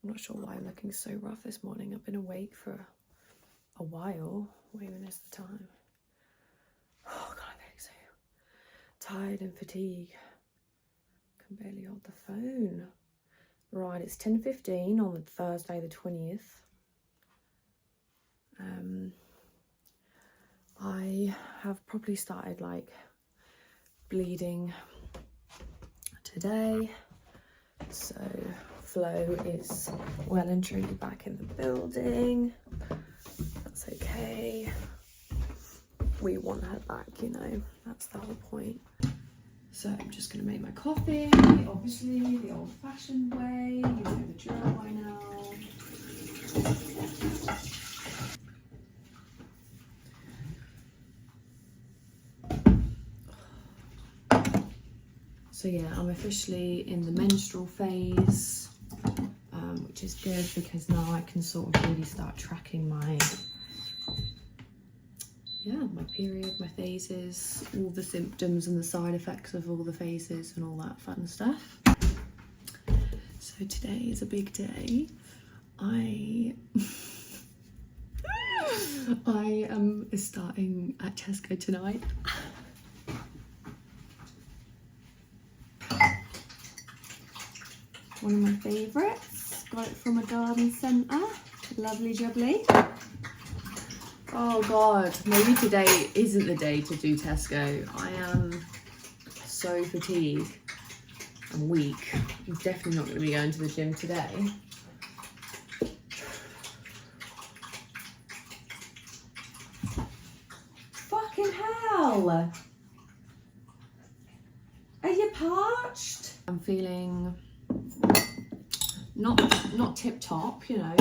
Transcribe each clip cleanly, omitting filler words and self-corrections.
I'm not sure why I'm looking so rough this morning. I've been awake for a while. What even is the time? Oh God, I'm getting so tired and fatigued. Can barely hold the phone. Right, it's 10:15 on Thursday the 20th. I have probably started like bleeding today, so Flo is well and truly back in the building. That's okay. We want her back, you know, that's the whole point. So I'm just gonna make my coffee, obviously the old-fashioned way, you know the drill by now. So yeah, I'm officially in the menstrual phase, which is good because now I can sort of really start tracking my period, my phases, all the symptoms and the side effects of all the phases and all that fun stuff. So today is a big day. I am starting at Tesco tonight. One of my favourites. Got it from a garden centre. Lovely jubbly. Oh God, maybe today isn't the day to do Tesco. I am so fatigued and weak. I'm definitely not going to be going to the gym today. Fucking hell! Are you parched? I'm feeling not tip top, you know,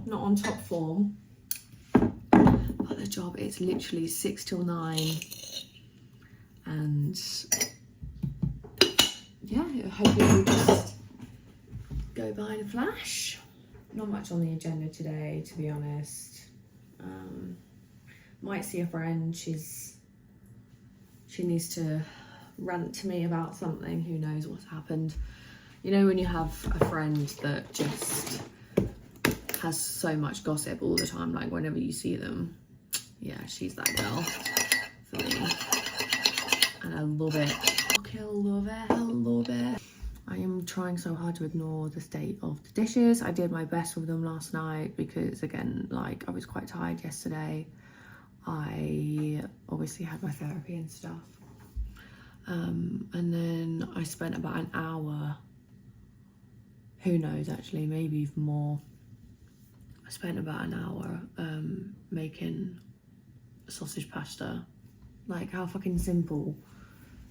not on top form. But the job is literally 6 till 9, and yeah, hopefully we'll just go by in a flash. Not much on the agenda today, to be honest. Might see a friend. She needs to rant to me about something. Who knows what's happened. You know when you have a friend that just has so much gossip all the time, like whenever you see them. Yeah, she's that girl for me. And I love it. Okay, I love it, I love it. I am trying so hard to ignore the state of the dishes. I did my best with them last night because, again, like I was quite tired yesterday. I obviously had my therapy and stuff. And then I spent about an hour, who knows actually, maybe even more. I spent about an hour making sausage pasta. Like, how fucking simple.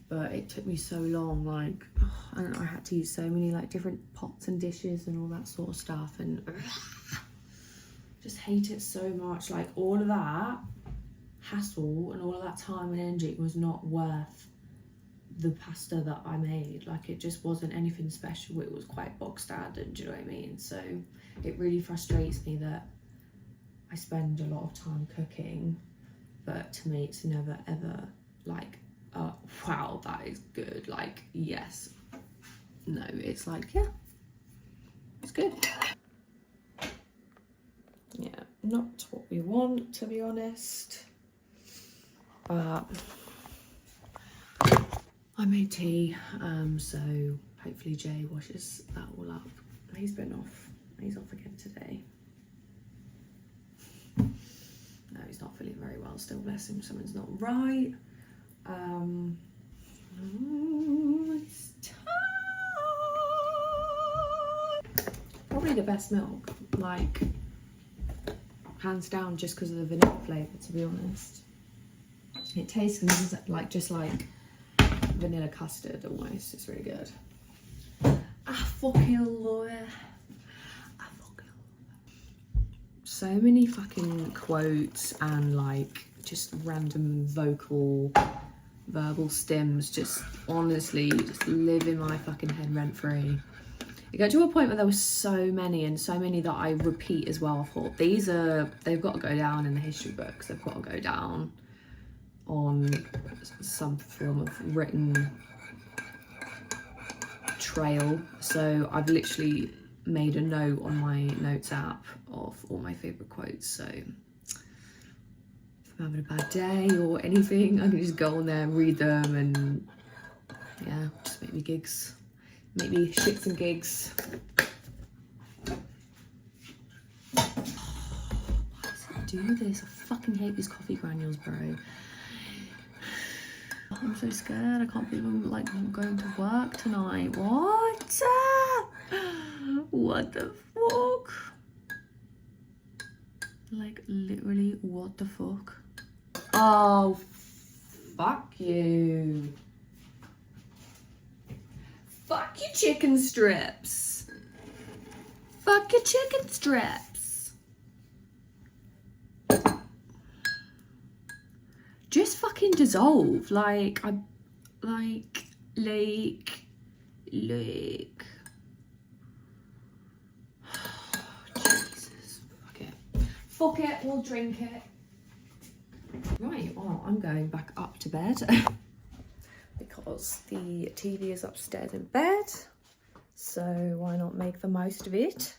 But it took me so long, like, and I had to use so many like different pots and dishes and all that sort of stuff, and just hate it so much. Like, all of that hassle and all of that time and energy was not worth the pasta that I made. Like, it just wasn't anything special. It was quite bog standard, do you know what I mean? So it really frustrates me that I spend a lot of time cooking, but to me it's never ever like, wow, that is good. Like, yes. No, it's like, yeah, it's good. Yeah, not what we want, to be honest. But I made tea, so hopefully Jay washes that all up. He's been off. He's off again today. No, he's not feeling very well still, bless him. Something's not right. It's time. Probably the best milk, like, hands down, just because of the vanilla flavour, to be honest. It tastes like just like vanilla custard almost. It's really good. I fucking love it. So many fucking quotes and like just random verbal stims just honestly just live in my fucking head rent free. It got to a point where there were so many that I repeat as well. I thought they've got to go down in the history books. They've got to go down on some form of written trail. So I've literally made a note on my notes app of all my favourite quotes, so if I'm having a bad day or anything, I can just go on there and read them, and yeah, just make me gigs, make me shits and gigs. Why does it do this? I fucking hate these coffee granules, bro. I'm so scared. I can't believe I'm like going to work tonight. What? What the fuck? Like literally, what the fuck? Oh, fuck you. Fuck your chicken strips. Fuck your chicken strips. Just fucking dissolve. Like, Jesus, fuck it. Fuck it, we'll drink it. Right, well, I'm going back up to bed because the TV is upstairs in bed. So why not make the most of it?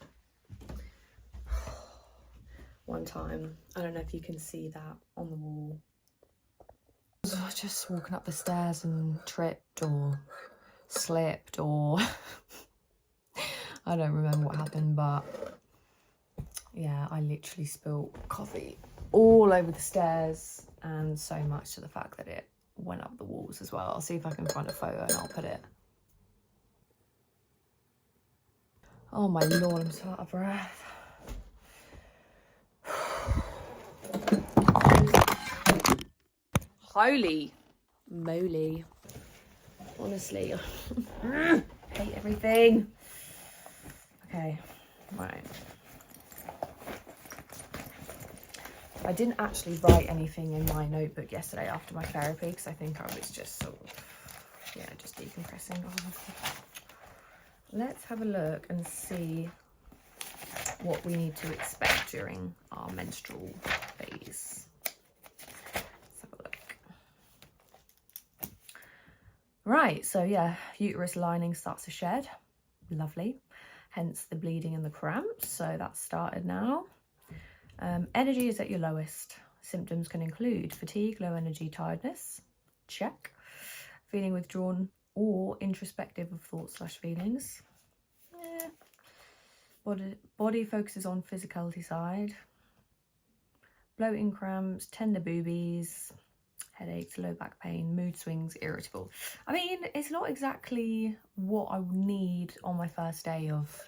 One time, I don't know if you can see that on the wall. I was just walking up the stairs and tripped or slipped or I don't remember what happened, but yeah, I literally spilled coffee all over the stairs, and so much to the fact that it went up the walls as well. I'll see if I can find a photo and I'll put it. Oh my lord, I'm so out of breath. Holy moly. Honestly, hate everything. Okay, right. I didn't actually write anything in my notebook yesterday after my therapy because I think I was just sort of, yeah, just decompressing. Oh, let's have a look and see what we need to expect during our menstrual phase. Let's have a look. Right, so yeah, uterus lining starts to shed. Lovely. Hence the bleeding and the cramps. So that's started now. Energy is at your lowest. Symptoms can include fatigue, low energy, tiredness. Check. Feeling withdrawn or introspective of thoughts / feelings. Body focuses on physicality side. Bloating, cramps, tender boobies, headaches, low back pain, mood swings, irritable. I mean, it's not exactly what I would need on my first day of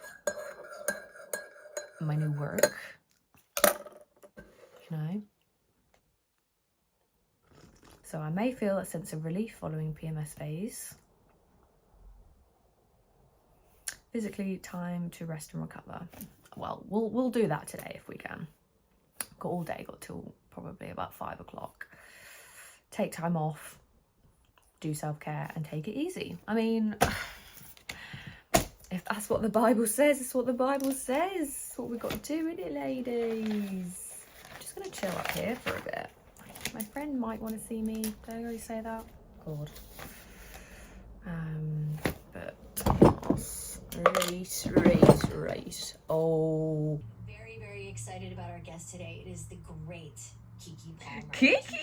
my new work, you know. So I may feel a sense of relief following PMS phase. Physically, time to rest and recover. Well, we'll do that today if we can. Got all day, got till probably about 5 o'clock. Take time off, do self-care and take it easy. I mean, if that's what the Bible says, it's what the Bible says. It's what we've got to do, isn't it, ladies? I'm just gonna chill up here for a bit. My friend might want to see me. Did I already say that? God. But right. Oh. Very, very excited about our guest today. It is the great Kiki Palmer. Kiki!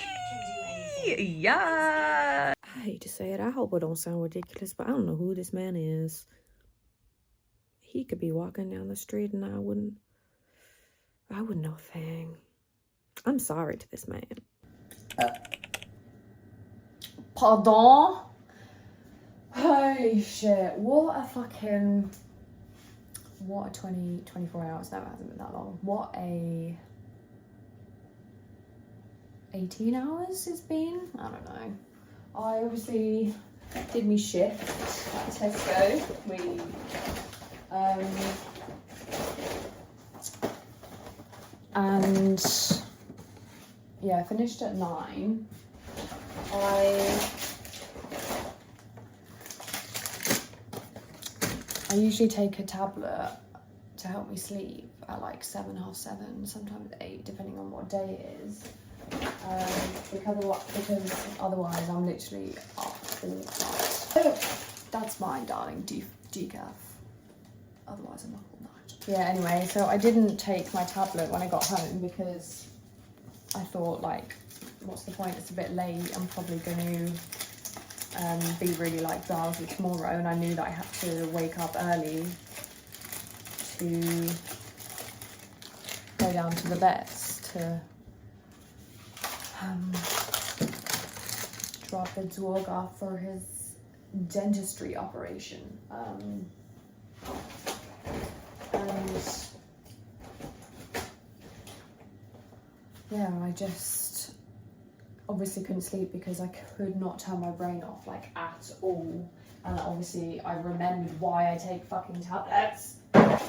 Yeah! I hate to say it. I hope it don't sound ridiculous, but I don't know who this man is. He could be walking down the street and I wouldn't know a thing. I'm sorry to this man. Pardon? Holy shit. What a 24 hours. No, it hasn't been that long. What a 18 hours it's been. I don't know. I obviously did me shift at Tesco. We and yeah, I finished at 9. I usually take a tablet to help me sleep at like 7, half 7, sometimes 8, depending on what day it is. Because otherwise I'm literally up all night. Oh, that's mine, darling. Decaf. otherwise I'm up all night. Yeah, anyway, so I didn't take my tablet when I got home because I thought, like, what's the point? It's a bit late. I'm probably going to be really, like, drowsy tomorrow, and I knew that I had to wake up early to go down to the vets to drop the dog off for his dentistry operation. And yeah, I just obviously couldn't sleep because I could not turn my brain off, like, at all. And obviously I remembered why I take fucking tablets. But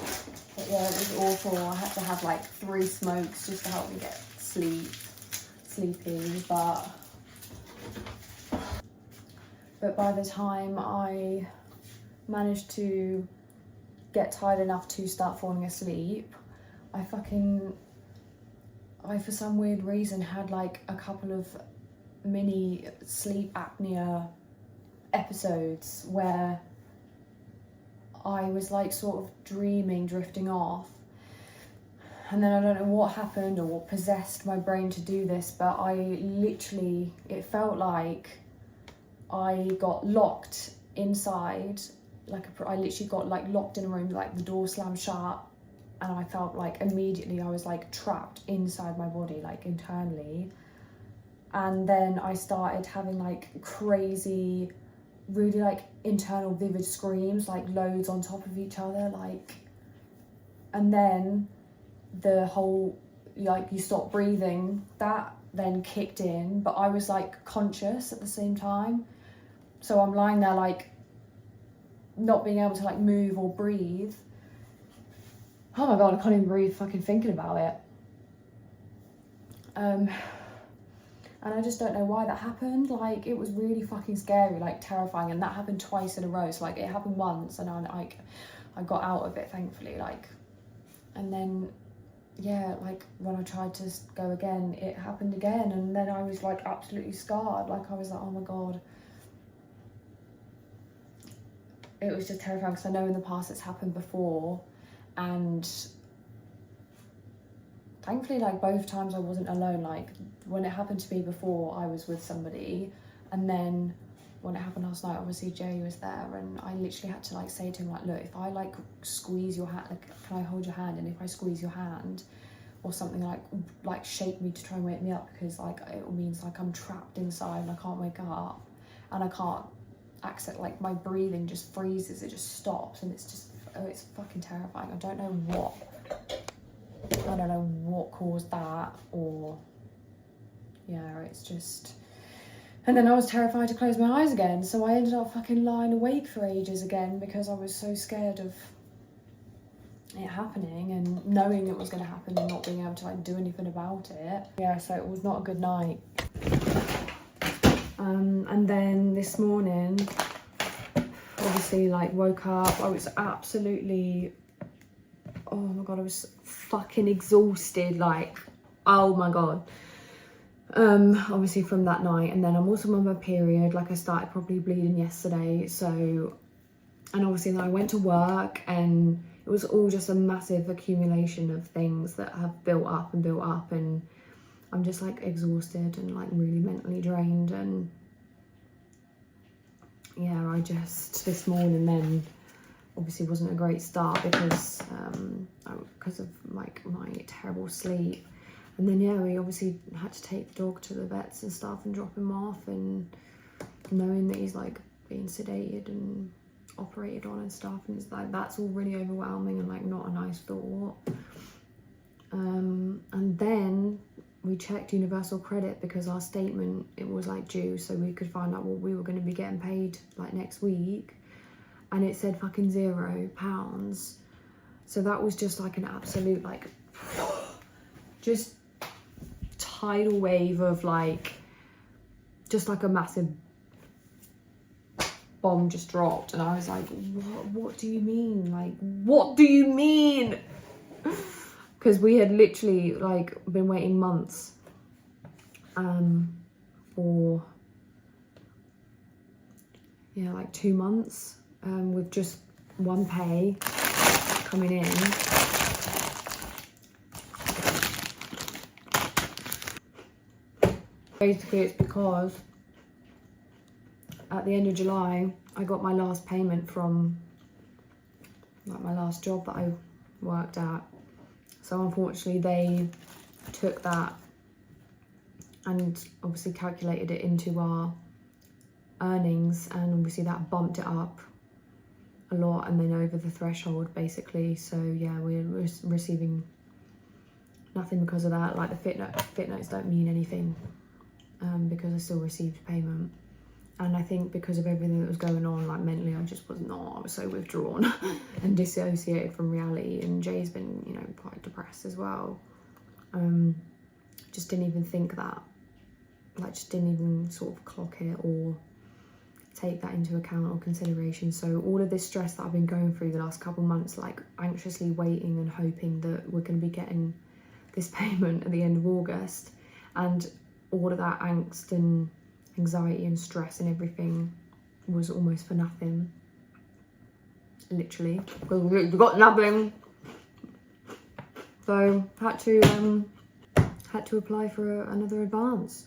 yeah, it was awful. I had to have like 3 smokes just to help me get sleepy. But by the time I managed to get tired enough to start falling asleep, I for some weird reason had like a couple of mini sleep apnea episodes where I was like sort of dreaming, drifting off. And then I don't know what happened or what possessed my brain to do this, but I literally, it felt like I got locked inside, I literally got like locked in a room, like the door slammed shut, and I felt like immediately I was like trapped inside my body, like internally. And then I started having like crazy, really like internal vivid screams, like loads on top of each other, like, and then the whole, like, you stop breathing, that then kicked in, but I was like conscious at the same time. So I'm lying there like not being able to like move or breathe. Oh my god, I can't even breathe fucking thinking about it. And I just don't know why that happened. Like, it was really fucking scary, like terrifying, and that happened twice in a row. So like, it happened once and I got out of it, thankfully, like, and then yeah, like when I tried to go again, it happened again, and then I was like absolutely scarred. Like, I was like, oh my god. It was just terrifying because I know in the past it's happened before, and thankfully, like, both times I wasn't alone. Like, when it happened to me before, I was with somebody, and then when it happened last night, obviously Jay was there, and I literally had to like say to him, like, look, if I like squeeze your hand, like, can I hold your hand? And if I squeeze your hand or something, like shake me to try and wake me up, because like it means like I'm trapped inside and I can't wake up, and I can't access, like, my breathing just freezes, it just stops, and it's just, oh, it's fucking terrifying. I don't know what caused that, or yeah, it's just. And then I was terrified to close my eyes again, so I ended up fucking lying awake for ages again because I was so scared of it happening and knowing it was going to happen and not being able to like do anything about it. Yeah, so it was not a good night. And then this morning, obviously, like, woke up, I was absolutely, oh my god, I was fucking exhausted, like, oh my god. Obviously from that night, and then I'm also on my period, like, I started probably bleeding yesterday, so, and obviously then I went to work, and it was all just a massive accumulation of things that have built up, and I'm just like exhausted and like really mentally drained. And yeah, I just, this morning then obviously wasn't a great start because of like my terrible sleep. And then yeah, we obviously had to take the dog to the vets and stuff and drop him off, and knowing that he's like being sedated and operated on and stuff, and it's like, that's all really overwhelming and like not a nice thought. And then we checked universal credit because our statement, it was like due, so we could find out what we were going to be getting paid like next week, and it said fucking £0. So that was just like an absolute like just tidal wave of like, just like a massive bomb just dropped, and I was like, what do you mean? Like, what do you mean? Because we had literally like been waiting months for, yeah, like 2 months with just one pay. coming in. Basically, it's because at the end of July, I got my last payment from like my last job that I worked at. So unfortunately, they took that and obviously calculated it into our earnings, and obviously that bumped it up a lot and then over the threshold basically. So yeah, we're receiving nothing because of that. Like the fit notes don't mean anything because I still received payment. And I think because of everything that was going on, like mentally, I just was not. I was so withdrawn and dissociated from reality. And Jay's been, you know, quite depressed as well. Just didn't even think that. Like, just didn't even sort of clock it or take that into account or consideration. So all of this stress that I've been going through the last couple months, like anxiously waiting and hoping that we're going to be getting this payment at the end of August, and all of that angst and anxiety and stress and everything was almost for nothing, literally, because we got nothing. So had to apply for another advance,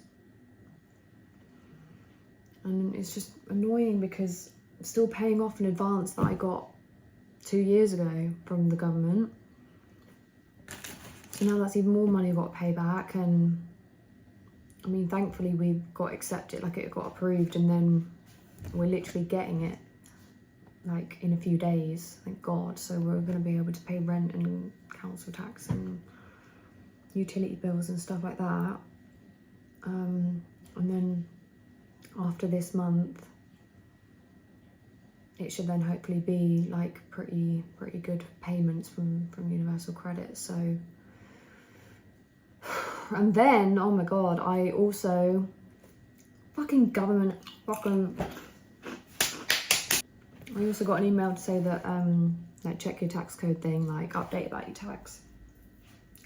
and it's just annoying because I'm still paying off an advance that I got 2 years ago from the government. So now that's even more money I've got to pay back. And I mean, thankfully we got accepted, like it got approved, and then we're literally getting it like in a few days, thank God. So we're going to be able to pay rent and council tax and utility bills and stuff like that. And then after this month, it should then hopefully be like pretty good payments from Universal Credit. So, and then, oh my God, I also, fucking government, I also got an email to say that, like, check your tax code thing, like, update about your tax.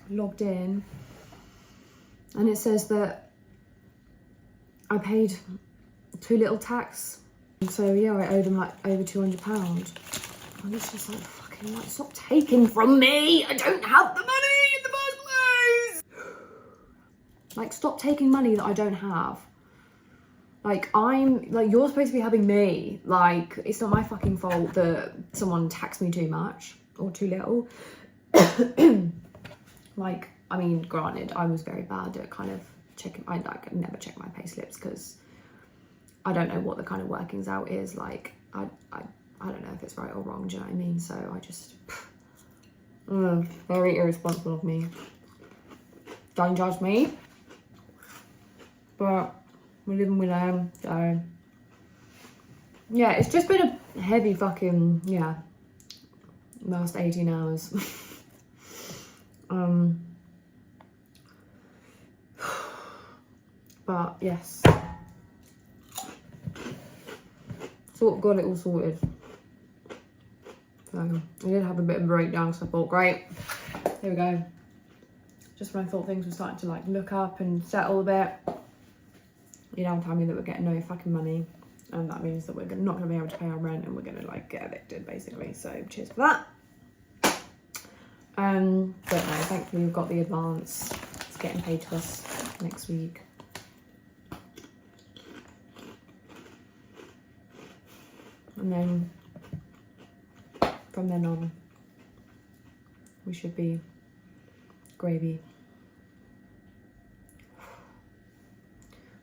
Logged in, and it says that I paid too little tax. So yeah, I owe them like over £200. And it's just like, fucking, like, stop taking from me. I don't have the money in the first place. Like, stop taking money that I don't have. Like, you're supposed to be helping me. Like, it's not my fucking fault that someone taxed me too much or too little. Like, I mean, granted, I was very bad at kind of checking. I never check my pay slips because I don't know what the kind of workings out is. Like, I don't know if it's right or wrong, do you know what I mean? So I just, very irresponsible of me. Don't judge me. But we're living with them, so yeah, it's just been a heavy fucking, yeah, last 18 hours. But yes, sort of got it all sorted. So I did have a bit of a breakdown, so I thought, great, here we go. Just when I thought things were starting to like look up and settle a bit, you now tell me that we're getting no fucking money, and that means that we're not going to be able to pay our rent, and we're going to like get evicted basically. So cheers for that. But no, thankfully we've got the advance. It's getting paid to us next week. And then from then on, we should be gravy.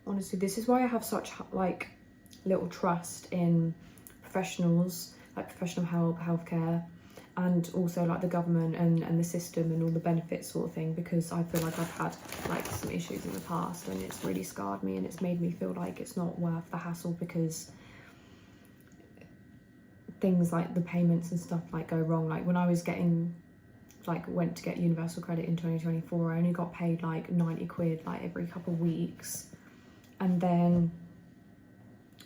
Honestly, this is why I have such like little trust in professionals, like professional help, healthcare, and also like the government and the system and all the benefits sort of thing, because I feel like I've had like some issues in the past and it's really scarred me, and it's made me feel like it's not worth the hassle, because things like the payments and stuff like go wrong. Like when I was getting, like went to get Universal Credit in 2024, I only got paid like 90 quid like every couple of weeks. And then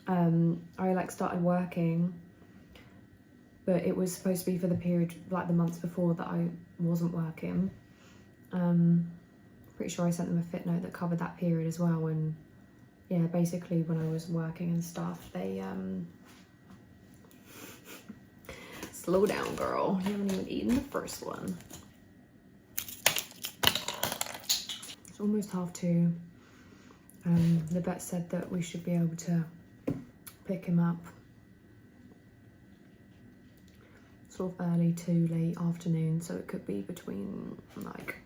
I like started working, but it was supposed to be for the period, like the months before that I wasn't working. Pretty sure I sent them a fit note that covered that period as well. And yeah, basically when I was working and stuff, they Slow down, girl. You haven't even eaten the first one. It's almost 2:30. The vet said that we should be able to pick him up sort of early to late afternoon, so it could be between like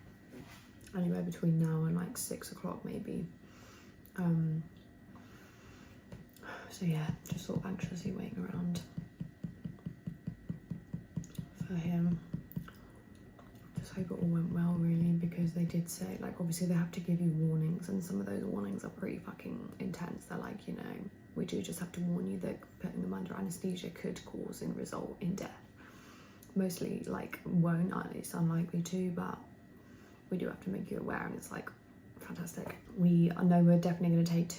anywhere between now and like 6 o'clock maybe. So yeah, just sort of anxiously waiting around for him. Just hope it all went well really, because they did say, like, obviously they have to give you warnings, and some of those warnings are pretty fucking intense. They're like, you know, we do just have to warn you that putting them under anesthesia could cause and result in death. Mostly like won't, at least unlikely to, but we do have to make you aware, and it's like fantastic. We know we're definitely going to take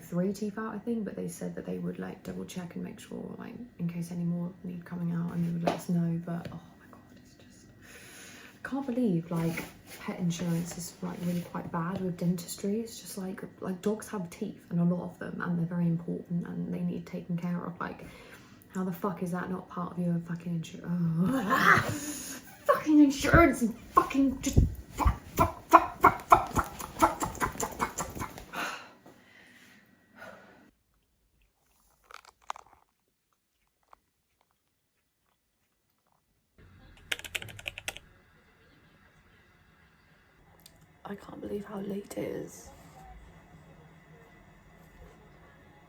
3 teeth out, I think, but they said that they would like double check and make sure, like, in case any more need coming out, and they would let us know. But oh my god, it's just, I can't believe like pet insurance is like really quite bad with dentistry. It's just like dogs have teeth, and a lot of them, and they're very important and they need taken care of. Like, how the fuck is that not part of your fucking insurance? Oh. Fucking insurance and fucking just I can't believe how late it is.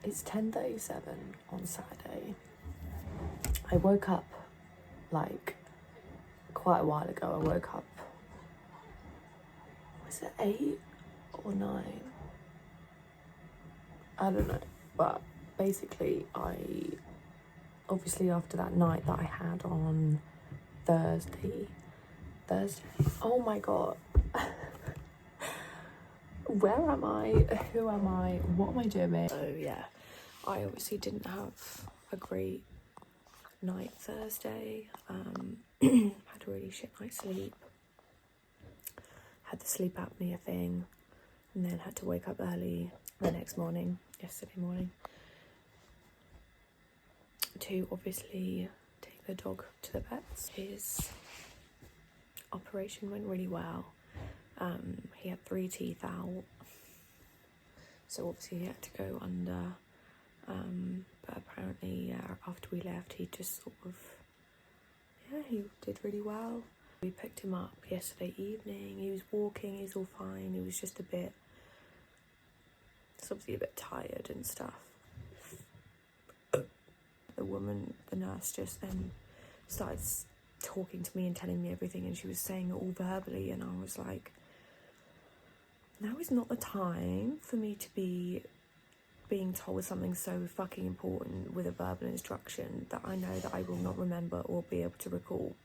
It's 10:37 on Saturday. I woke up like quite a while ago. I woke up, was it 8 or 9? I don't know, but basically obviously after that night that I had on Thursday, oh my god. Where am I? Who am I? What am I doing? So yeah, I obviously didn't have a great night Thursday. Had a really shit night's sleep. Had the sleep apnea thing, and then had to wake up early the next morning, yesterday morning, to obviously take the dog to the vets. His operation went really well. He had 3 teeth out, so obviously he had to go under, but apparently after we left he just sort of, yeah, he did really well. We picked him up yesterday evening. He was walking, he's all fine. He was just obviously a bit tired and stuff. The nurse just then started talking to me and telling me everything, and she was saying it all verbally, and I was like, now is not the time for me to be being told something so fucking important with a verbal instruction that I know that I will not remember or be able to recall.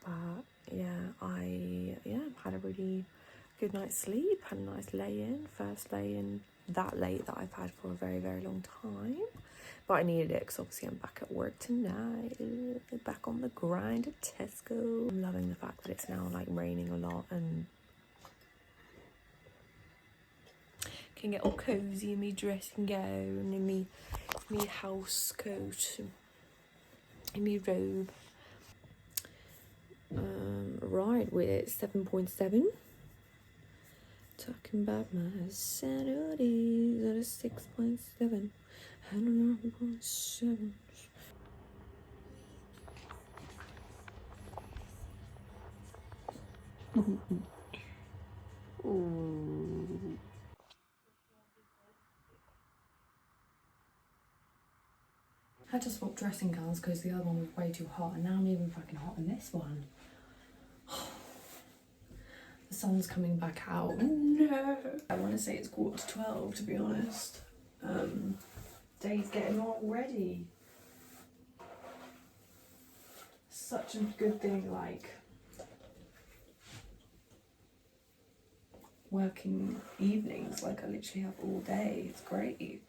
But yeah, I had a really good night's sleep, had a nice lay-in, first lay-in that late that I've had for a very, very long time. But I needed it because obviously I'm back at work tonight, back on the grind at Tesco. I'm loving the fact that it's now like raining a lot and can get all cozy in me dressing gown, in me house coat, in me robe. Right, we're at 7.7. Talking about my Saturdays at a 6.7. I don't know, 0.7. Ooh. I had to swap dressing gowns because the other one was way too hot, and now I'm even fucking hot in this one. The sun's coming back out. No! I want to say it's 11:45 to be honest. Day's getting on already. Such a good thing, like working evenings, like I literally have all day. It's great.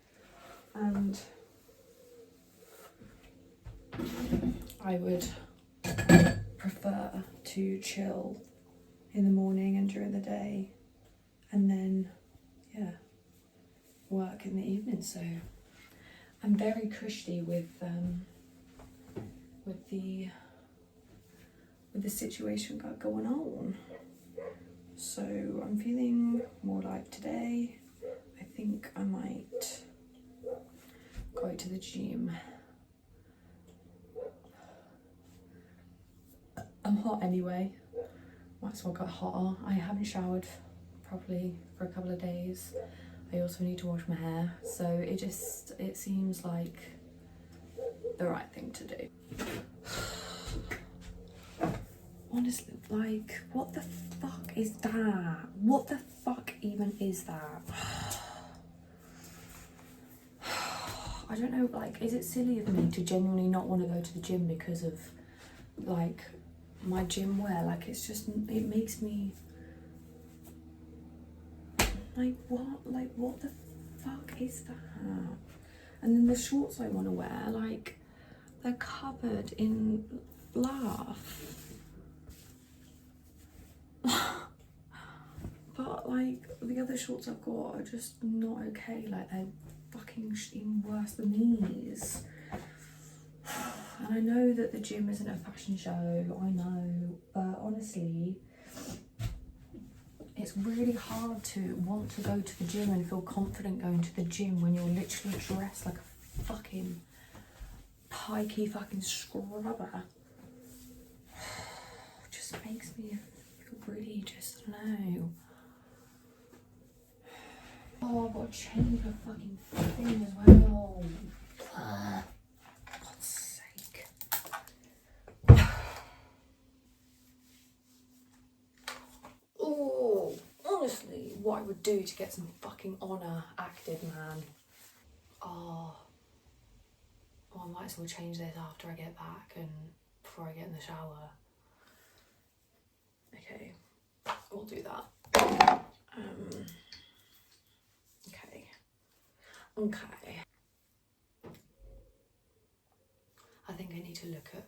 And I would prefer to chill in the morning and during the day, and then work in the evening. So I'm very cushy with with the situation got going on. So I'm feeling more like today, I think I might go to the gym. I'm hot anyway, might as well get hotter. I haven't showered properly for a couple of days. I also need to wash my hair, so it seems like the right thing to do. Honestly, like, what the fuck is that? What the fuck even is that? I don't know, like, is it silly of me to genuinely not want to go to the gym because of, like, my gym wear? Like, it's just, it makes me, like, what the fuck is that? And then the shorts I want to wear, like, they're covered in laugh. But like the other shorts I've got are just not okay. Like, they're fucking even worse than these. And I know that the gym isn't a fashion show, I know, but honestly, it's really hard to want to go to the gym and feel confident going to the gym when you're literally dressed like a fucking pikey fucking scrubber. It just makes me feel really just, I don't know. Oh, I've got to change my fucking thing as well. For God's sake. Oh, honestly, what I would do to get some fucking honour acted, man. Oh, well, I might as well change this after I get back and before I get in the shower. Okay, we'll do that. Okay. I think I need to look at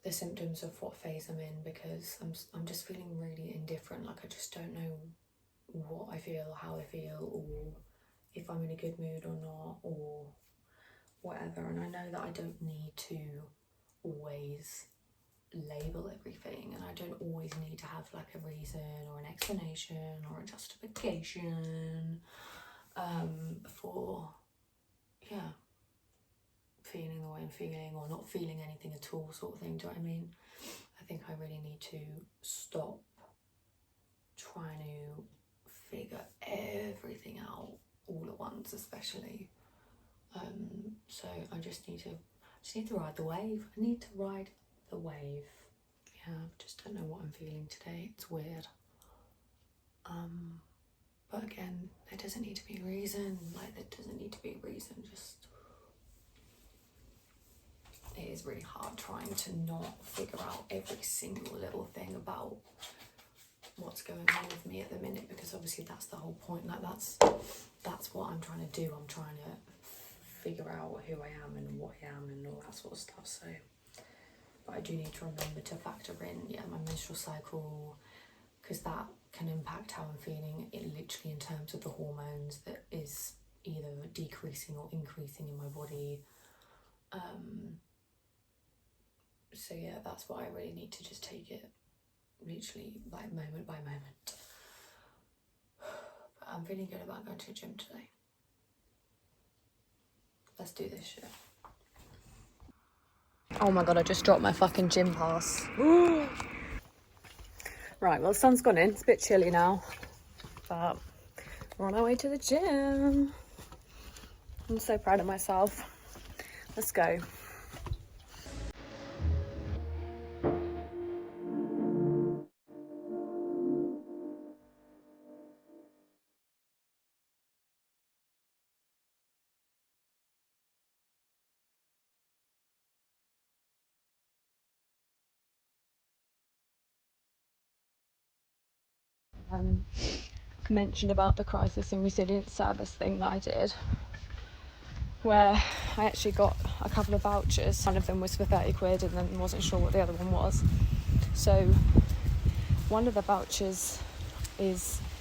the symptoms of what phase I'm in, because I'm just feeling really indifferent. Like, I just don't know what I feel, how I feel, or if I'm in a good mood or not, or whatever. And I know that I don't need to always label everything, and I don't always need to have like a reason or an explanation or a justification for feeling the way I'm feeling, or not feeling anything at all, sort of thing. Do you know what I mean? I think I really need to stop trying to figure everything out all at once, especially. So I just need to ride the wave. I need to ride the wave. Yeah, I just don't know what I'm feeling today. It's weird. But again, there doesn't need to be a reason. Like, there doesn't need to be a reason. Just, it is really hard trying to not figure out every single little thing about what's going on with me at the minute, because obviously that's the whole point. Like, that's what I'm trying to do. I'm trying to figure out who I am and what I am and all that sort of stuff. So, but I do need to remember to factor in, my menstrual cycle, because that can impact how I'm feeling, it literally in terms of the hormones that is either decreasing or increasing in my body. So yeah, that's why I really need to just take it literally like moment by moment. But I'm feeling good about going to the gym today. Let's do this shit. Oh my god, I just dropped my fucking gym pass. Right, well, the sun's gone in. It's a bit chilly now, but we're on our way to the gym. I'm so proud of myself. Let's go. Mentioned about the crisis and resilience service thing that I did, where I actually got a couple of vouchers. One of them was for 30 quid and then wasn't sure what the other one was. So one of the vouchers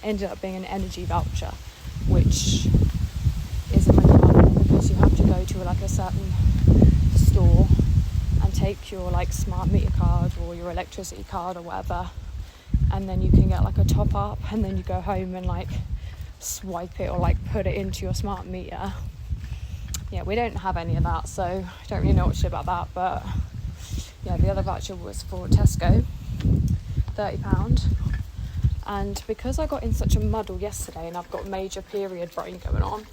ended up being an energy voucher, which isn't really helpful because you have to go to like a certain store and take your like smart meter card or your electricity card or whatever, and then you can get like a top up, and then you go home and like swipe it or like put it into your smart meter. Yeah, we don't have any of that, so I don't really know what shit about that. But yeah, the other voucher was for Tesco, £30. And because I got in such a muddle yesterday and I've got major period brain going on,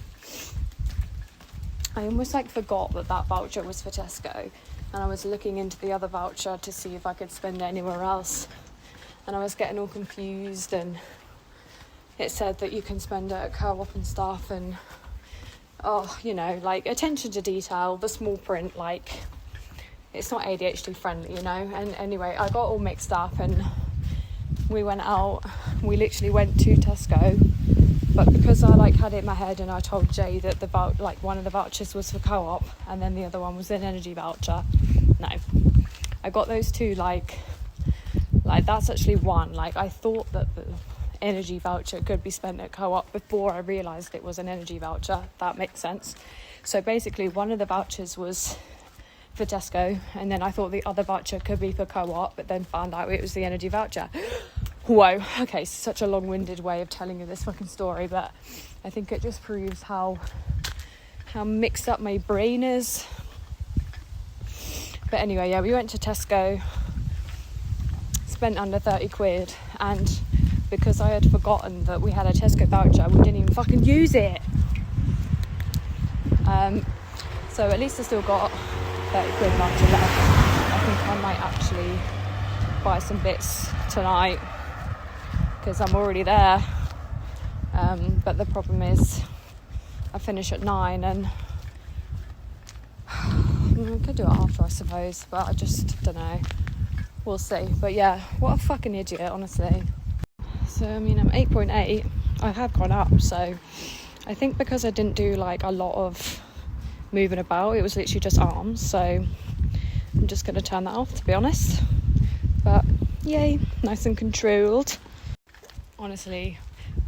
I almost like forgot that voucher was for Tesco, and I was looking into the other voucher to see if I could spend it anywhere else, and I was getting all confused, and it said that you can spend it at Co-op and stuff, and you know, like attention to detail, the small print, like it's not ADHD friendly, you know. And anyway, I got all mixed up, and we went out. We literally went to Tesco, but because I like had it in my head, and I told Jay that one of the vouchers was for Co-op and then the other one was an energy voucher. No, I got those two, like that's actually one. Like, I thought that the energy voucher could be spent at Co-op before I realised it was an energy voucher. That makes sense. So basically, one of the vouchers was for Tesco, and then I thought the other voucher could be for Co-op, but then found out it was the energy voucher. Whoa, okay, such a long-winded way of telling you this fucking story, but I think it just proves how mixed up my brain is. But anyway, yeah, we went to Tesco, spent under 30 quid, and because I had forgotten that we had a Tesco voucher, we didn't even fucking use it. So at least I still got 30 quid voucher left. I think I might actually buy some bits tonight, because I'm already there. But the problem is I finish at 9, and I could do it after, I suppose, but I just don't know. We'll see. But yeah, what a fucking idiot, honestly. So I mean, I'm 8.8. I have gone up, so I think because I didn't do like a lot of moving about, it was literally just arms, so I'm just going to turn that off, to be honest. But yay, nice and controlled. Honestly,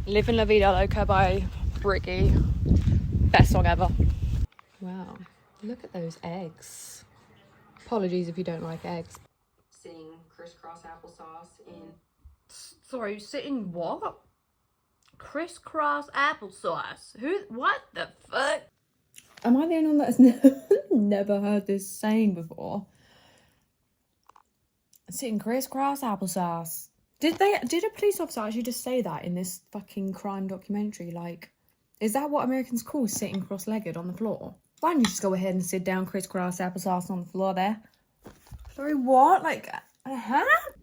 Living La Vida Loca by Ricky, best song ever. Wow, look at those eggs. Apologies if you don't like eggs. Sitting crisscross applesauce in... Sorry, sitting what? Crisscross applesauce. What the fuck? Am I the only one that's never heard this saying before? Sitting crisscross applesauce. Did a police officer actually just say that in this fucking crime documentary? Like, is that what Americans call sitting cross-legged on the floor? Why don't you just go ahead and sit down crisscross applesauce on the floor there? Sorry, what? Like,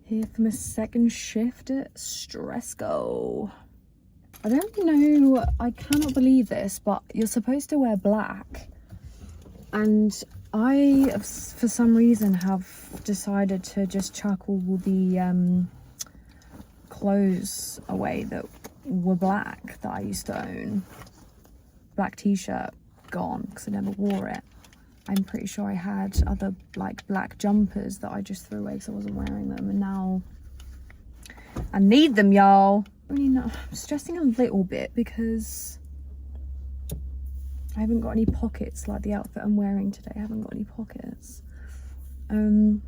Here for my second shift at Stresco. I don't really know, I cannot believe this, but you're supposed to wear black. And I, for some reason, have decided to just chuck all the clothes away that were black that I used to own. Black t-shirt, gone, because I never wore it. I'm pretty sure I had other like black jumpers that I just threw away because I wasn't wearing them, and now I need them, y'all. I mean, I'm stressing a little bit because I haven't got any pockets. Like the outfit I'm wearing today, I haven't got any pockets. And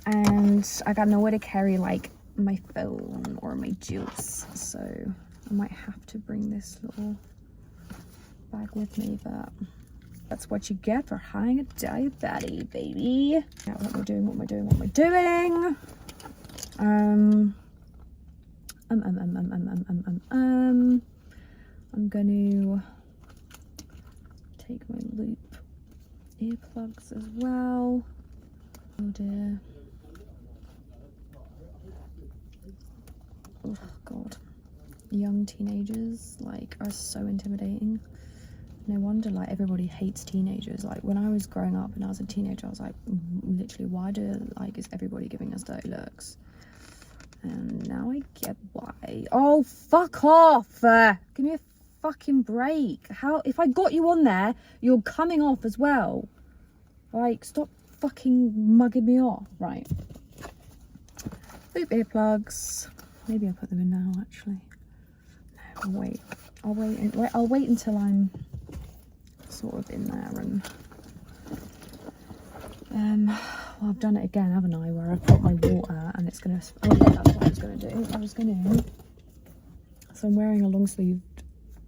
I got nowhere to carry like my phone or my juice, so I might have to bring this little bag with me, but that's what you get for hiring a diabetes, baby. Now what am I doing? I'm gonna take my loop earplugs as well. Oh dear. Oh god. Young teenagers like are so intimidating. No wonder like everybody hates teenagers. Like when I was growing up and I was a teenager, I was like, literally, why is everybody giving us dirty looks? And now I get why. Oh, fuck off! Give me a fucking break. How, if I got you on there, you're coming off as well. Like, stop fucking mugging me off. Right. Loop earplugs. Maybe I'll put them in now, actually. No, I'll wait until I'm sort of in there, and Well, I've done it again, haven't I? Where I've got my water and it's gonna. Oh yeah, that's what I was gonna do. So I'm wearing a long sleeved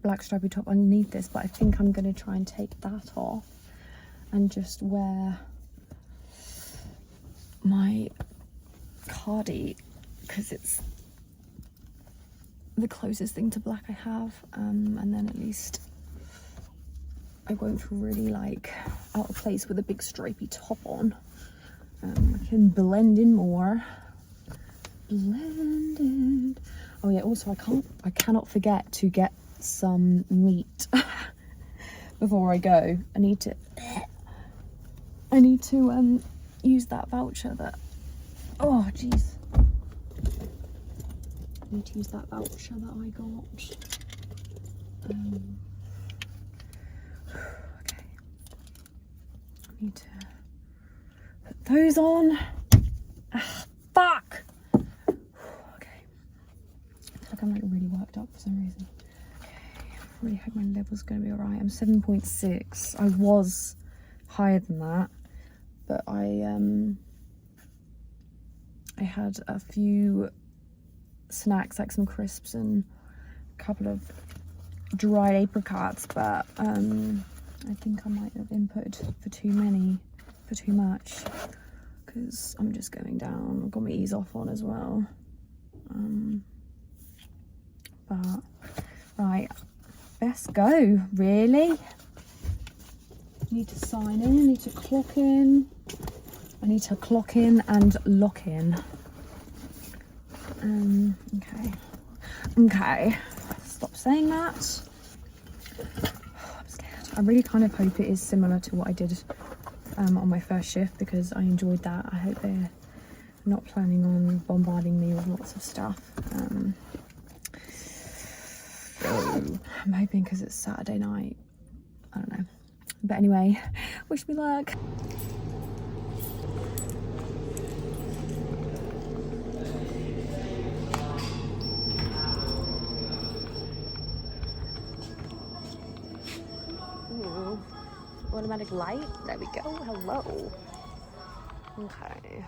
black stripy top underneath this, but I think I'm gonna try and take that off and just wear my cardi because it's the closest thing to black I have, and then at least I won't feel really like out of place with a big stripy top on. I can blend in more. Blended. Oh yeah, also I cannot forget to get some meat before I go. I need to use that voucher that, oh jeez. I need to use that voucher that I got. Okay. I need to put those on. Fuck! Okay. I feel like I'm like really worked up for some reason. Okay. I really hope my level's gonna be alright. I'm 7.6. I was higher than that, but I had a few snacks, like some crisps and a couple of dried apricots, but I think I might have inputted for too much, because I'm just going down. I've got my ease off on as well, but right, let's go. Really, I need to sign in, I need to clock in, I need to clock in and lock in. Okay, stop saying that. I'm scared. I really kind of hope it is similar to what I did on my first shift, because I enjoyed that. I hope they're not planning on bombarding me with lots of stuff. I'm hoping, because it's Saturday night. I don't know. But anyway, wish me luck. Automatic light, there we go. Hello. Okay,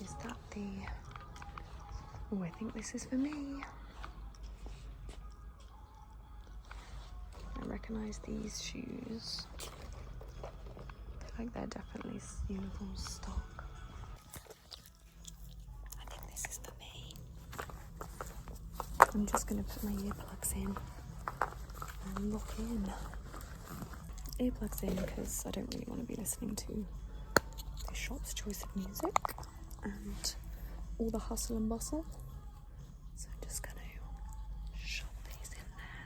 is that the, oh, I think this is for me. I recognize these shoes. I feel like they're definitely uniform stock. I think this is for me. I'm just gonna put my earplugs in and lock in. Earplugs in because I don't really want to be listening to the shop's choice of music and all the hustle and bustle. So I'm just going to shove these in there.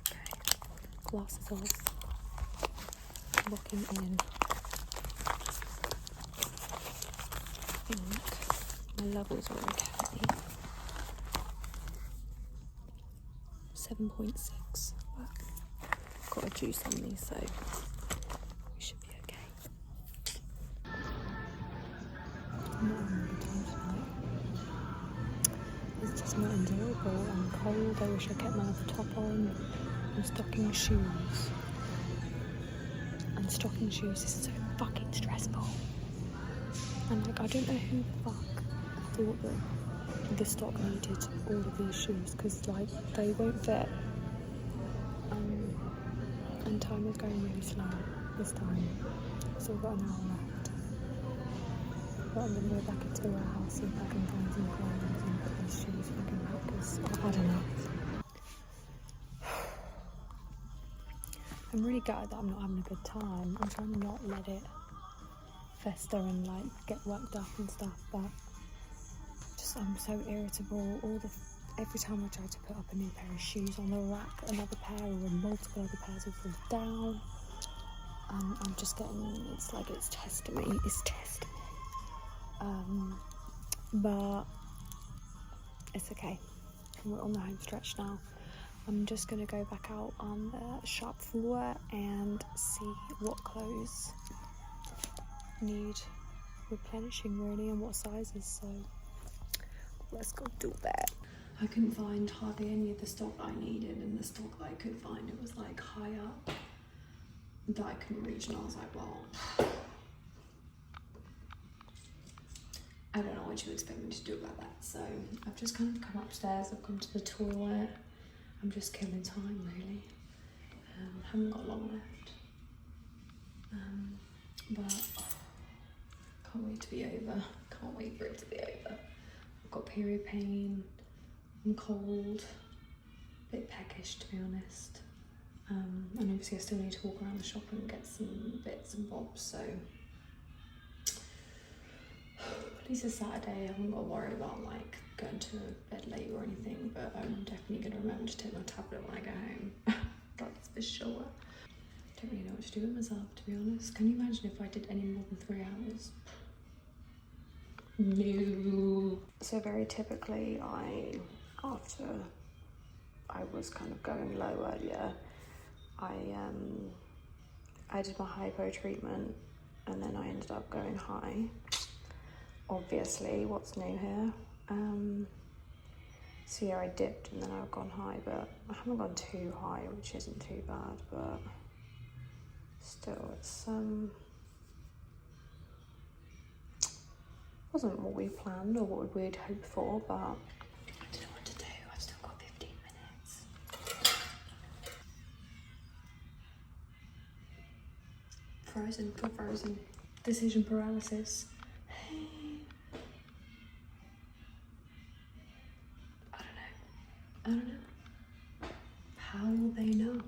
Okay, glasses off, locking in. I think my levels are okay. 7.6, but I've got a juice on me, so we should be okay. I'm not having a good time tonight. It's just not enjoyable. I'm cold. I wish I kept my other top on. I'm stocking shoes. And stocking shoes is so fucking stressful. And like, I don't know who the fuck thought that the stock needed all of these shoes, because like they won't fit. And time is going really slow this time, so we've got an hour left. But I'm gonna go back into the warehouse, see if I can find some clothes and put these shoes fucking back, because I've had enough. I'm really gutted that I'm not having a good time. I'm trying to not let it fester and like get worked up and stuff, but just I'm so irritable. Every time I try to put up a new pair of shoes on the rack, another pair or multiple other pairs will fall down. I'm just getting, it's like it's testing me. But it's okay. We're on the home stretch now. I'm just gonna go back out on the shop floor and see what clothes need replenishing really and what sizes, so let's go do that. I couldn't find hardly any of the stock that I needed, and the stock that I could find, it was like high up that I couldn't reach, and I was like, well, I don't know what you expect me to do about that. So I've just kind of come upstairs, I've come to the toilet, I'm just killing time really. Haven't got long left, but can't wait to be over, can't wait for it to be over. I've got period pain, I'm cold, a bit peckish to be honest, and obviously I still need to walk around the shop and get some bits and bobs, so at least it's Saturday, I haven't got to worry about like going to bed late or anything, but I'm definitely going to remember to take my tablet when I go home. That's for sure. I don't really know what to do with myself, to be honest. Can you imagine if I did any more than 3 hours? No. So very typically, after I was kind of going low earlier, I did my hypo treatment and then I ended up going high. Obviously, what's new here? So yeah, I dipped and then I've gone high, but I haven't gone too high, which isn't too bad, but still, it's wasn't what we planned or what we'd hoped for, but I don't know what to do. I've still got 15 minutes. Frozen, feel frozen. Decision paralysis. I don't know. How will they know?